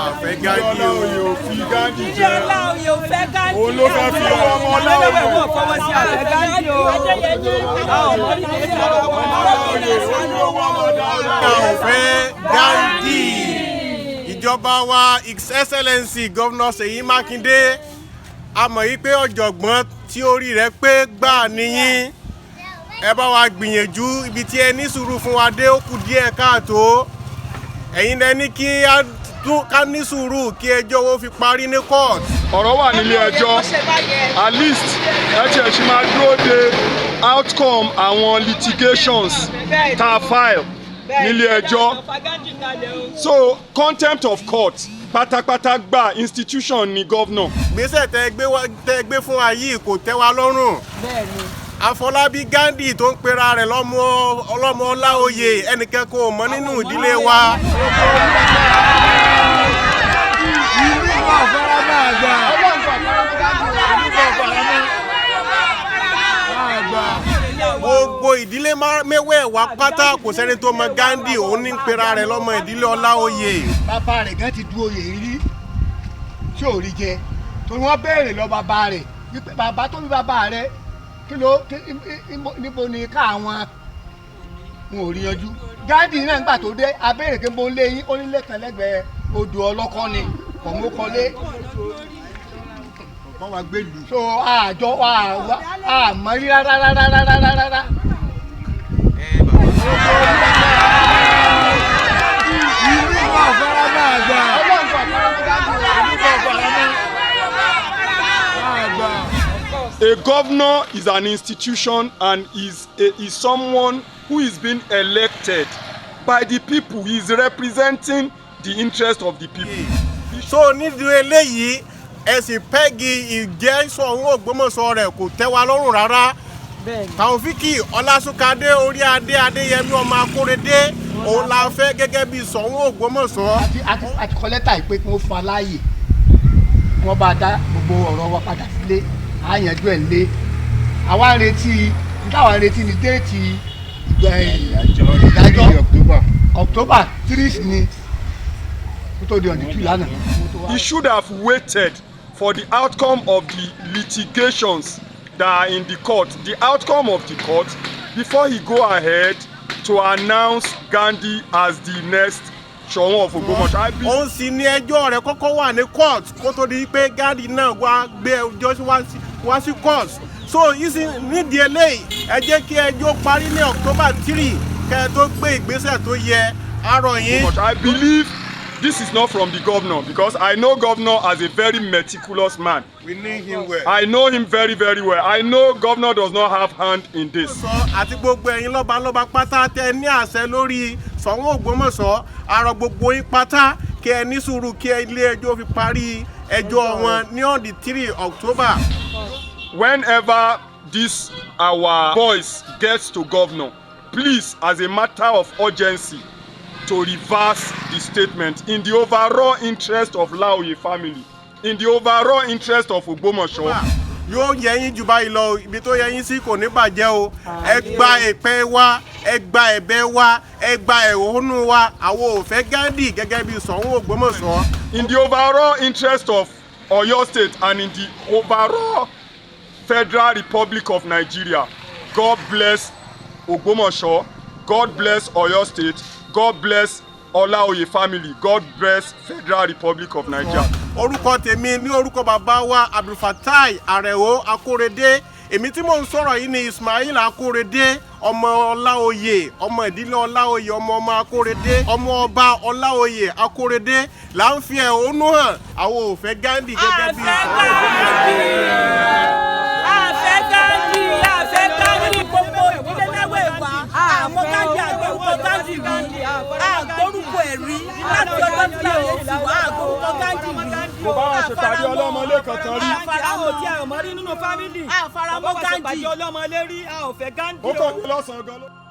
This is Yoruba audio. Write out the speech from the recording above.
àfẹ́ Ghandi o fi Ghandi jẹ Olaoye ò fẹ́ Ghandi òun ló fẹ́ fi ọmọ Olaoye wọ́n fọwọ́ sí àfẹ́ Ghandi o àfẹ́ Ghandi ìjọba wa His Excellency Governor Seyi Makinde a mọ̀ yí pé ọ̀jọ̀gbọ́n tí orí rẹ̀ pé gbà níyìn ẹ bá wa gbìyànjú ibi tí ẹ ní sùúrù fún wa dé ó kù díẹ̀ káàtó ẹ̀yin lẹ ní kí ká ní sùúrù kí ẹjọ́ wo fi parí ní court. ọ̀rọ̀ wà nílé ẹjọ́ at least ẹ tiẹ̀ ṣì máa dúró de outcome àwọn litigations tá a file nílé ẹjọ́ so contempt of court pátápátá gba institution ni governor. gbèsè tẹ gbé fún wa yìí kò tẹ́ wa lọ́rùn. Àfọlábí Ghandi tó ń pera rẹ̀ ọlọ́mọ Olaoye ẹnìkan kò mọ̀ nínú ìdílé wa. Gbogbo ìdílé mẹ́wẹ̀ẹ̀wá pátá kò sẹ́ni tó mọ̀ Ghandi òun ní pera rẹ̀ lọ́mọ ìdílé Olaoye. Bàbá rẹ̀ gan ti du oyè rí tí ò rí jẹ torí wọ́n béèrè lọ bàbá rẹ̀ wípé bàbá tó bí bàbá rẹ̀ níbo ni káwọn wọn ò rí yanjú. Ghandi náà nígbà tó dé abéèrè pé mo lé yín onílé kan lẹ́gbẹ̀ẹ́ odò ọlọ́kọ́ ni kọ̀mọ́kọ́lé kọ́ wa gbé lù. so àjọ àmọ́ rí rárá. A governor is an institution and is someone who is being elected by the people. He is representing the interest of the people. So nídìí eléyìí ẹ̀sìn pẹ́gì ìjẹ́ Soun Ogbomoso rẹ̀ kò tẹ́ wa lọ́rùn rárá. Taofiki Ọlásùnkadé orí adé Adéyẹmí ọmọ Akórèdé òun la fẹ́ gẹ́gẹ́ bí Soun Ogbomoso. àti kọ lẹ́tà ìpè kí wọ́n fún aláàyè wọ́n bá dá gbogbo ọ̀rọ̀ wa padà sílé àyànjú ẹ̀ lé àwa retí ní déètì ìdájọ́ October 3 ni tó di ọ̀dì 2 lánàá. He should have waited for the outcome of the litigations that are in the court, the outcome of the court, before he go ahead to announce Ghandi as the next Soun of Ogbomoso. Òun sì ní ẹjọ́ rẹ̀ kọ́kọ́ wà ní court kó tó di pé Ghandi náà wá gbé ẹjọ́ wá sí court. So nídìí eléyìí ẹ jẹ́ kí ẹjọ́ parí ní October 3 kẹ́ ẹ tó gbé ìgbésẹ̀ tó yẹ àárọ̀ yín. I believe this is not from the governor because I know governor as a very meticulous man. We know him well. I know him very, very well. I know governor does not have hand in this. Àti gbogbo ẹ̀yin lọ́balọ́ba pátá tẹ ní àṣẹ lórí Soun Ogbomoso àrọ̀ gbogbo yín pátá kí ẹ ní sùúrù kí ilé ẹjọ́ fi parí ẹjọ́ wọn ní on the 3 October. Whenever this our voice gets to governor, please, as a matter of urgency, to reverse the statement in the overall interest of Olaoye family, in the overall interest of Ogbomoso. Yóò yẹ yín jù báyìí lọ ibi tó yẹ yín sí kò ní bàjẹ́ o ẹ gba ẹ̀pẹ́ wa ẹ gba ẹ̀bẹ̀ wa ẹ gba ẹ̀hónú wa àwọn ò fẹ́ Ghandi gẹ́gẹ́ bí Soun Ogbomoso. In the overall interest of Oyo State and in the overall Federal Republic of Nigeria, God bless Ogbomoso, God bless Oyo State, God bless Olaoye family, God bless Federal Republic of Nigeria. Orúkọ tèmi ní orúkọ bàbá wa Abdulfatai Arẹ̀wò Akórèdé. Èmi tí mò ń sọ̀rọ̀ yìí ni Ismail Akórèdé, ọmọ Olaoye, ọmọ ìdílé Olaoye, ọmọ Akórèdé, ọmọ ọba Olaoye Akórèdé. Là ń fi ẹ̀hónú hàn àwọn ò fẹ́ Ghandi gẹ́gẹ́ bí àgbórúkọ ẹ̀rí láti ọjọ́ tí àwọn òsì wá àgbórúkọ Ghandi Kò bá wọn ṣèpàdé ọlọ́mọlé kankan rí. àfaramọ́ tí a ò mọ̀ rí nínú fámìlì. àfaramọ́ Ghandi. ọlọ́mọlé rí a ò fẹ́ Ghandi. Ó kàn ní lọ́sàn-án gan-an.